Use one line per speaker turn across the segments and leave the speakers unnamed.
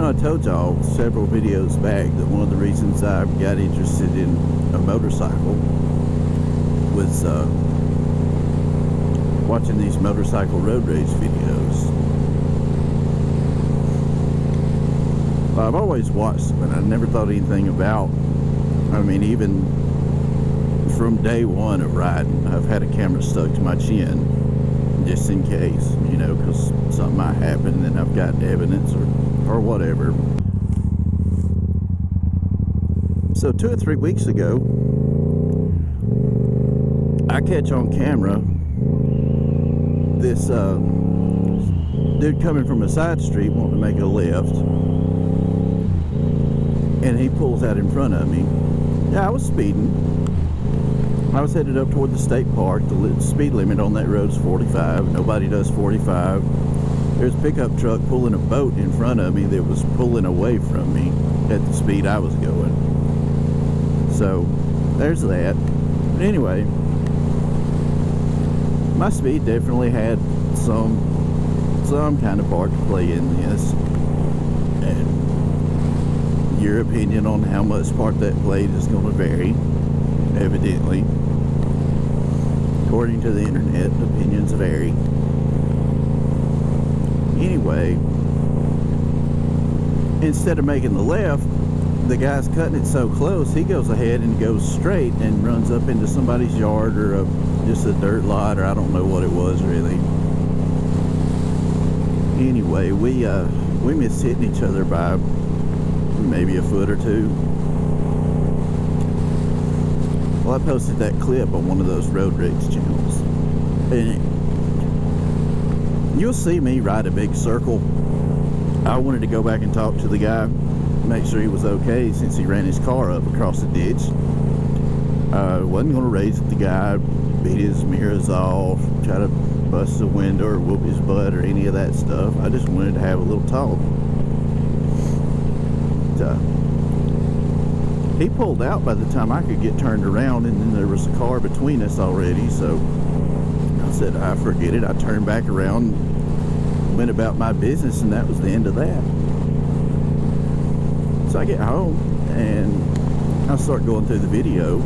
I told y'all several videos back that one of the reasons I got interested in a motorcycle was watching these motorcycle road rage videos. Well, I've always watched them, and I never thought anything about, I mean, even from day one of riding, I've had a camera stuck to my chin just in case, you know, because something might happen and I've got evidence or whatever. So 2 or 3 weeks ago, I catch on camera this dude coming from a side street wanting to make a left, and he pulls out in front of me. Yeah, I was speeding. I was headed up toward the state park. The speed limit on that road is 45. Nobody does 45. There's a pickup truck pulling a boat in front of me that was pulling away from me at the speed I was going. So there's that. But anyway, my speed definitely had some kind of part to play in this, and your opinion on how much part that played is going to vary, evidently. According to the internet, opinions vary. Anyway, instead of making the left, the guy's cutting it so close, he goes ahead and goes straight and runs up into somebody's yard or just a dirt lot, or I don't know what it was really. Anyway, we missed hitting each other by maybe a foot or two. Well, I posted that clip on one of those road rage channels, and you'll see me ride a big circle. I wanted to go back and talk to the guy, make sure he was okay, since he ran his car up across the ditch. Wasn't going to raise the guy, beat his mirrors off, try to bust the window or whoop his butt or any of that stuff. I just wanted to have a little talk. He pulled out by the time I could get turned around, and then there was a car between us already, so I said, I forget it. I turned back around, went about my business, and that was the end of that. So I get home and I start going through the video,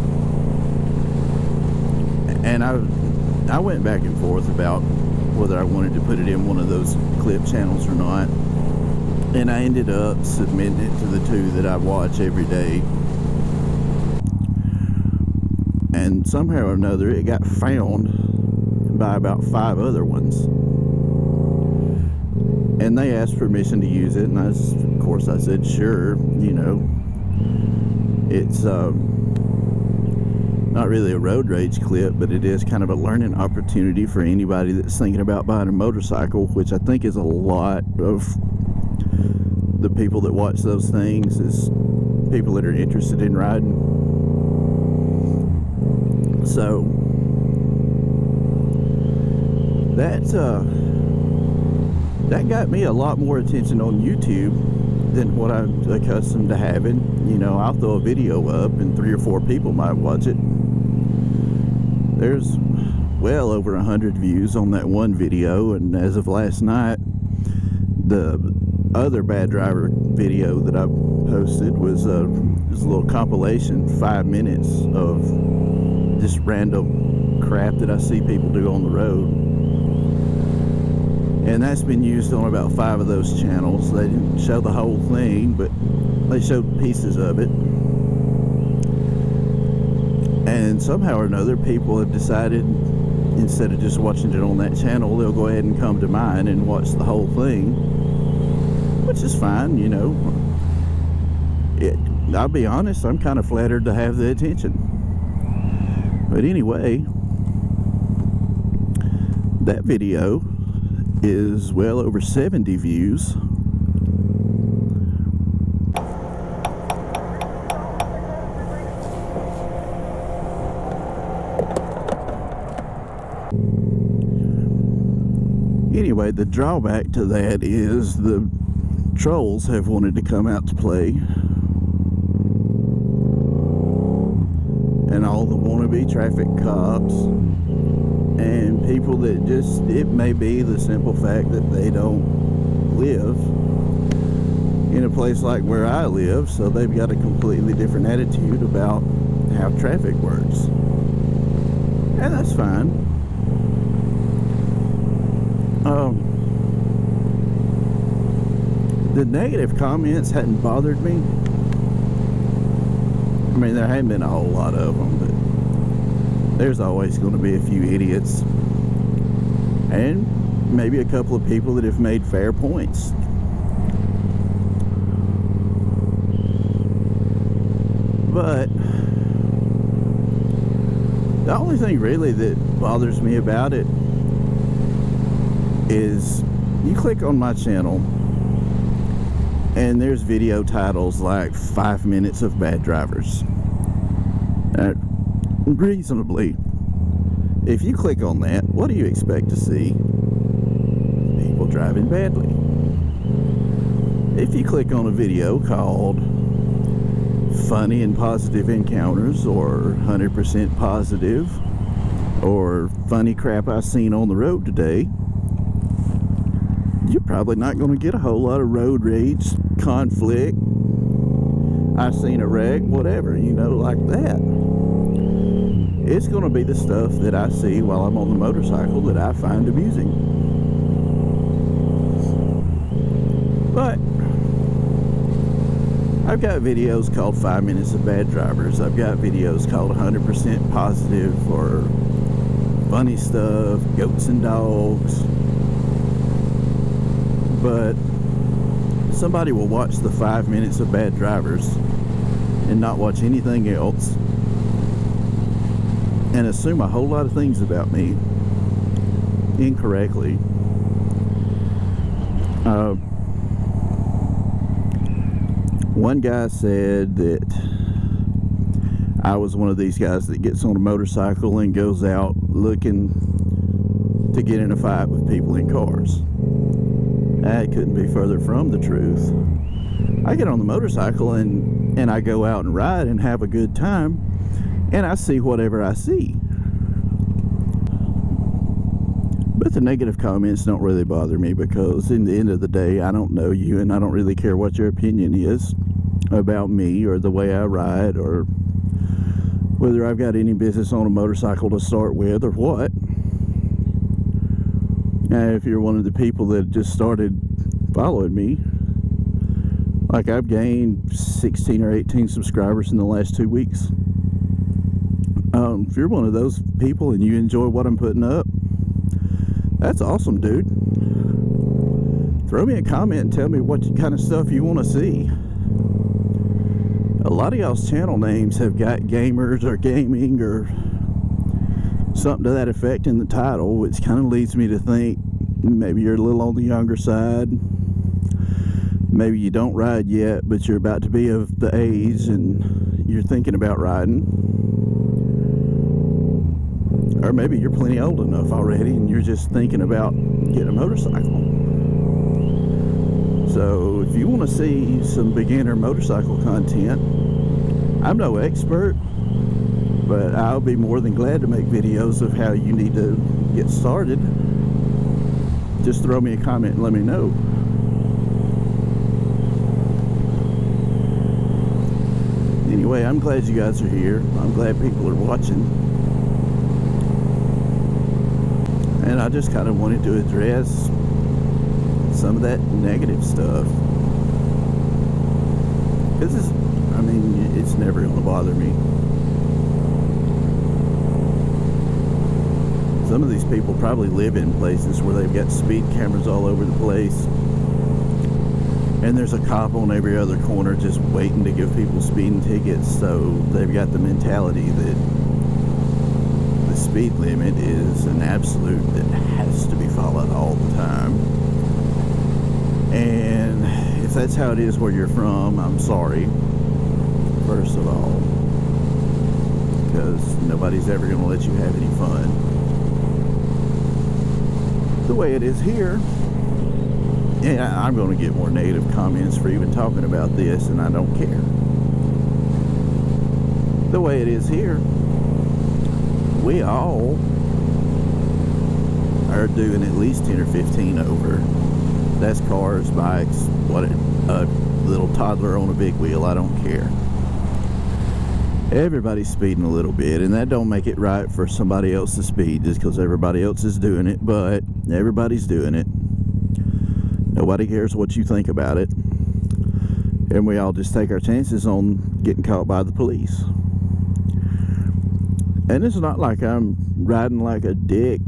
and I went back and forth about whether I wanted to put it in one of those clip channels or not, and I ended up submitting it to the two that I watch every day. And somehow or another it got found by about 5 other ones, and they asked permission to use it, and of course I said sure. You know, it's not really a road rage clip, but it is kind of a learning opportunity for anybody that's thinking about buying a motorcycle, which I think is a lot of the people that watch those things, is people that are interested in riding. So that got me a lot more attention on YouTube than what I'm accustomed to having. You know, I'll throw a video up and 3 or 4 people might watch it. There's well over 100 views on that one video, and as of last night, the other bad driver video that I posted was a little compilation, 5 minutes of just random crap that I see people do on the road, and that's been used on about 5 of those channels. They didn't show the whole thing, but they showed pieces of it, and somehow or another people have decided, instead of just watching it on that channel, they'll go ahead and come to mine and watch the whole thing, which is fine. You know, I'll be honest, I'm kind of flattered to have the attention. But anyway, that video is well over 70 views. Anyway, the drawback to that is the trolls have wanted to come out to play, and all the wannabe traffic cops and people that just, it may be the simple fact that they don't live in a place like where I live, so they've got a completely different attitude about how traffic works. And that's fine. The negative comments hadn't bothered me. I mean, there hadn't been a whole lot of them, but there's always going to be a few idiots. And maybe a couple of people that have made fair points. But the only thing really that bothers me about it is you click on my channel and there's video titles like 5 minutes of bad drivers. Reasonably, if you click on that, what do you expect to see? People driving badly. If you click on a video called funny and positive encounters, or 100% positive, or funny crap I seen on the road today, you're probably not going to get a whole lot of road rage, conflict, I seen a wreck, whatever, you know, like that. It's going to be the stuff that I see while I'm on the motorcycle that I find amusing. But I've got videos called 5 minutes of bad drivers. I've got videos called 100% positive, or funny stuff, goats and dogs. But somebody will watch the 5 minutes of bad drivers and not watch anything else, and assume a whole lot of things about me incorrectly. One guy said that I was one of these guys that gets on a motorcycle and goes out looking to get in a fight with people in cars. That couldn't be further from the truth. I get on the motorcycle and I go out and ride and have a good time, and I see whatever I see. But the negative comments don't really bother me, because in the end of the day, I don't know you, and I don't really care what your opinion is about me or the way I ride, or whether I've got any business on a motorcycle to start with or what. Now, if you're one of the people that just started following me, like, I've gained 16 or 18 subscribers in the last 2 weeks. If you're one of those people and you enjoy what I'm putting up, that's awesome, dude. Throw me a comment and tell me what kind of stuff you want to see. A lot of y'all's channel names have got gamers or gaming or something to that effect in the title, which kind of leads me to think maybe you're a little on the younger side. Maybe you don't ride yet, but you're about to be of the age and you're thinking about riding. Or maybe you're plenty old enough already and you're just thinking about getting a motorcycle. So if you want to see some beginner motorcycle content, I'm no expert, but I'll be more than glad to make videos of how you need to get started. Just throw me a comment and let me know. Anyway, I'm glad you guys are here. I'm glad people are watching. And I just kind of wanted to address some of that negative stuff. Because it's never going to bother me. Some of these people probably live in places where they've got speed cameras all over the place, and there's a cop on every other corner just waiting to give people speeding tickets. So they've got the mentality that the speed limit is an absolute that has to be followed all the time. And if that's how it is where you're from, I'm sorry, first of all, because nobody's ever going to let you have any fun. The way it is here, and I'm going to get more negative comments for even talking about this, and I don't care. The way it is here, we all are doing at least 10 or 15 over. That's cars, bikes, what a little toddler on a big wheel, I don't care. Everybody's speeding a little bit, and that don't make it right for somebody else to speed just because everybody else is doing it, but everybody's doing it. Nobody cares what you think about it. And we all just take our chances on getting caught by the police. And it's not like I'm riding like a dick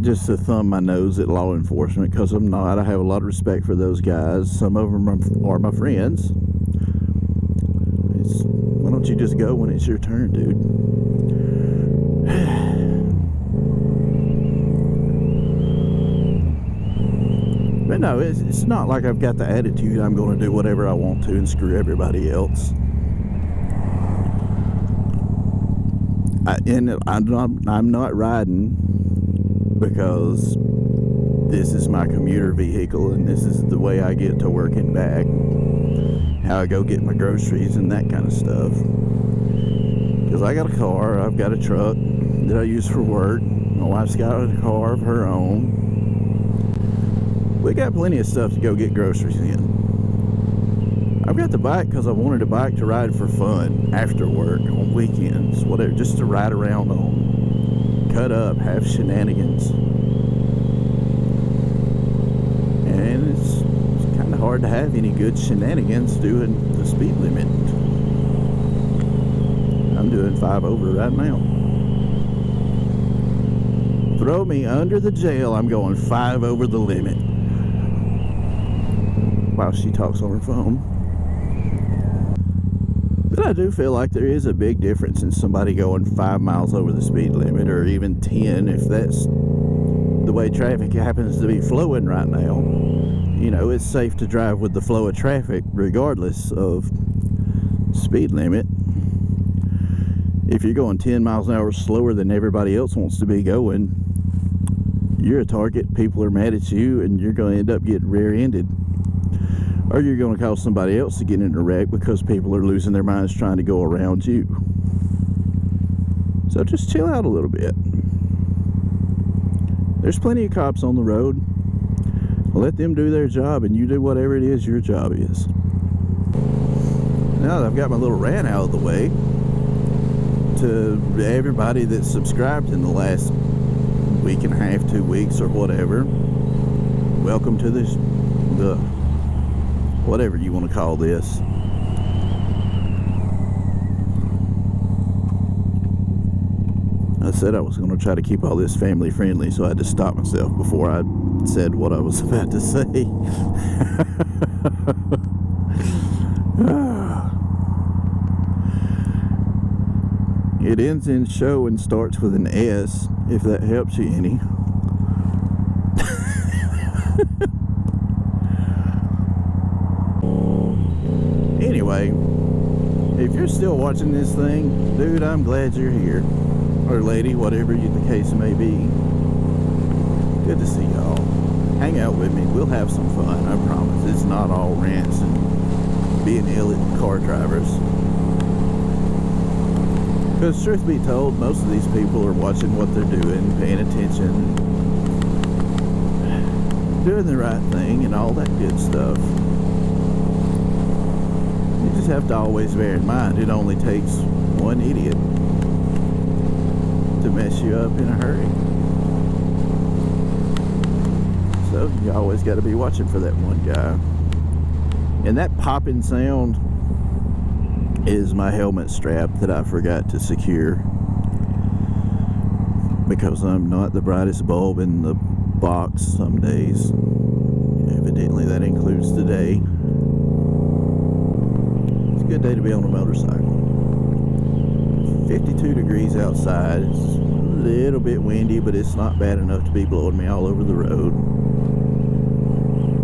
just to thumb my nose at law enforcement, because I'm not. I have a lot of respect for those guys. Some of them are my friends. Why don't you just go when it's your turn, dude? But no, it's not like I've got the attitude I'm going to do whatever I want to and screw everybody else. I'm not riding because this is my commuter vehicle and this is the way I get to work and back. How I go get my groceries and that kind of stuff. Because I got a car, I've got a truck that I use for work. My wife's got a car of her own. We got plenty of stuff to go get groceries in. I've got the bike because I wanted a bike to ride for fun after work, on weekends, whatever, just to ride around on. Cut up, have shenanigans. And it's kind of hard to have any good shenanigans doing the speed limit. I'm doing 5 over right now. Throw me under the jail, I'm going 5 over the limit. While she talks on her phone. But I do feel like there is a big difference in somebody going 5 miles over the speed limit, or even 10 if that's the way traffic happens to be flowing right now. You know, it's safe to drive with the flow of traffic regardless of speed limit. If you're going 10 miles an hour slower than everybody else wants to be going, you're a target, people are mad at you, and you're going to end up getting rear-ended. Or you're going to cause somebody else to get in a wreck because people are losing their minds trying to go around you. So just chill out a little bit. There's plenty of cops on the road. Let them do their job and you do whatever it is your job is. Now that I've got my little rant out of the way, to everybody that's subscribed in the last week and a half, 2 weeks or whatever, welcome to the whatever you want to call this. I said I was going to try to keep all this family friendly, so I had to stop myself before I said what I was about to say. It ends in show and starts with an S, if that helps you any. Anyway, if you're still watching this thing, dude, I'm glad you're here. Or lady, whatever the case may be. Good to see y'all. Hang out with me. We'll have some fun, I promise. It's not all rants and being ill at car drivers. Because truth be told, most of these people are watching what they're doing, paying attention, doing the right thing and all that good stuff. You just have to always bear in mind it only takes one idiot to mess you up in a hurry. So you always got to be watching for that one guy. And that popping sound is my helmet strap that I forgot to secure, because I'm not the brightest bulb in the box some days. Evidently that includes today. It's a good day to be on a motorcycle. 52 degrees outside. It's a little bit windy, but it's not bad enough to be blowing me all over the road.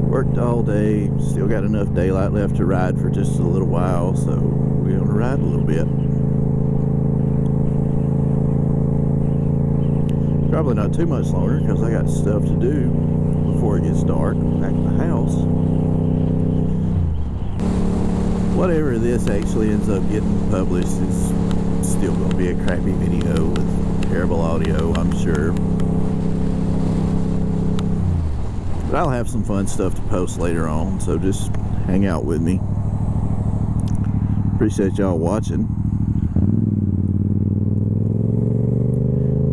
Worked all day, still got enough daylight left to ride for just a little while, so we're going to ride a little bit. Probably not too much longer because I got stuff to do before it gets dark back at the house. Whatever this actually ends up getting published is still going to be a crappy video with terrible audio, I'm sure. But I'll have some fun stuff to post later on, so just hang out with me. Appreciate y'all watching.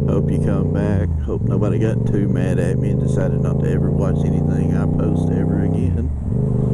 Hope you come back. Hope nobody got too mad at me and decided not to ever watch anything I post ever again.